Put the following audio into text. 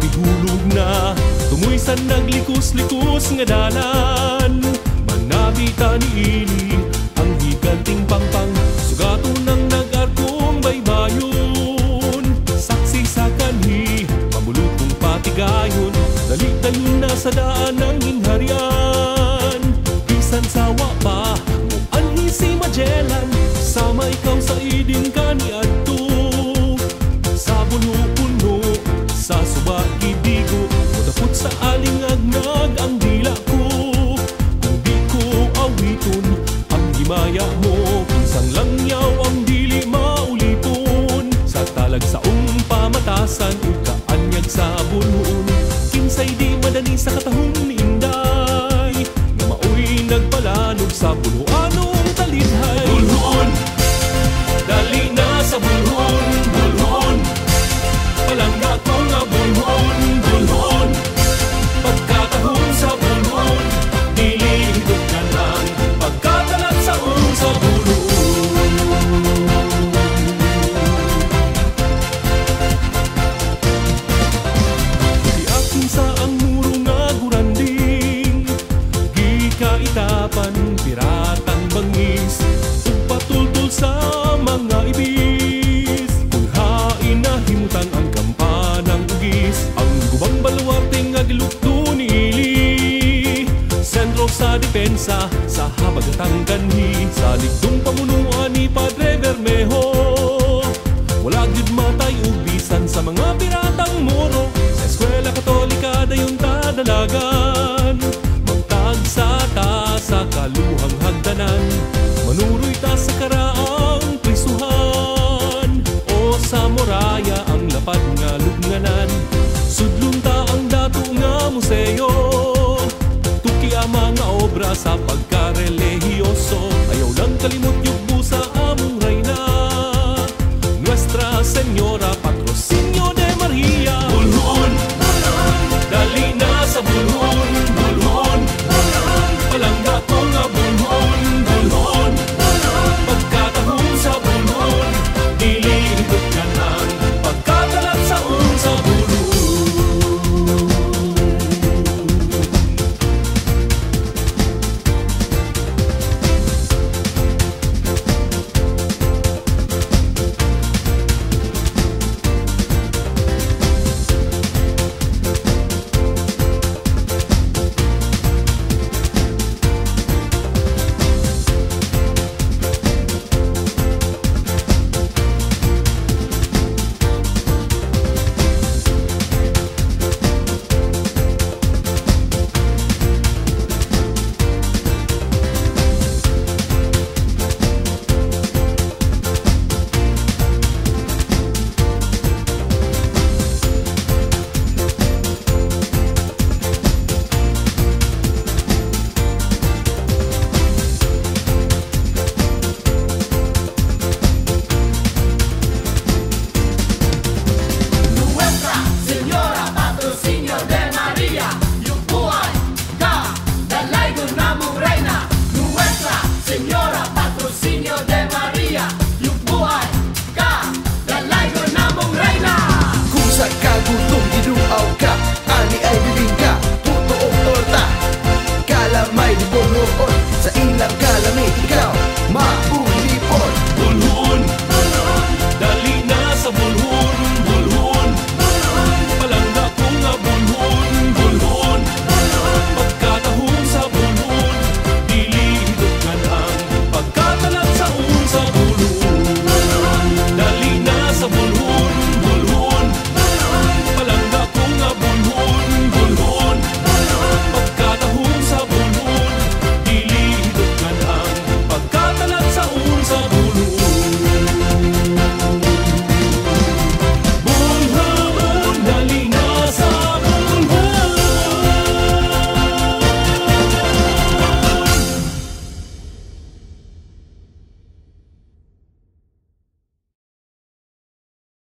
bihulog na tumoy sa naglikos-likos nga dalan. Manabita ni Ili ang higanting pangpang, sugato ng nag-arkong baybayon. Saksi sa kanhi, mamulutong patigayon, dali-dayon na sa daan ng hinharian. Bisan sawa pa, muanhi si Magellan, sama ikaw sa idin kaniadto. Sa puno-puno, sa suba ibigo, mudapot sa alingag-ngag ang dila ko. Kung di ko awiton ang himaya mo, kinsang langyaw ang dili maulipon. Sa talagsaong pamatasan o kaanyag sa bunuon, kinsay di madani sa katahong ni Inday, nga maoy nagpalanog sa bulhoanong talidhay. Bulhon, dali na sa bulhon, bulhon, palangga ko nga bulhon, bulhon. Pagkatahong sa bulhon, nilihidot ka lang, pagkatalag sa bulhon. Di akin sa ang muro nga guranding, gikaitapan, piratang bangis, ugpatultol sa mga ibis. Kung hain na himutan ang kampanang ugis, ang gubang baluarte nga gilukto ni Ili. Sentro sa depensa, sa habagatang kanhi, sa ligdong pamunuan ni Padre Bermejo. Wala gyud matay ug bisan sa mga piratang moro, sa eskwela katolika dayon tadalagan. Magtagsa ta sa kaluhang hagdanan, manuroy ta sa karaang prisuhan. O sa Moraya ang lapad nga lubnganan, sudlon ta ang dato nga museo. Tuki ang mga obra sa pagkarelihiyoso, ayaw lang kalimot yung busa among reyna, Nuestra Señora Patrocinio de Maria. Bulhon, dali na sa bulhon, bulhon, palangga ko nga bulhon, bulhon. Pagkatahong sa bulhon, nilihidot ka lang, pagkatalag sa bulhon. Kung sa kagutong ginuaw ka,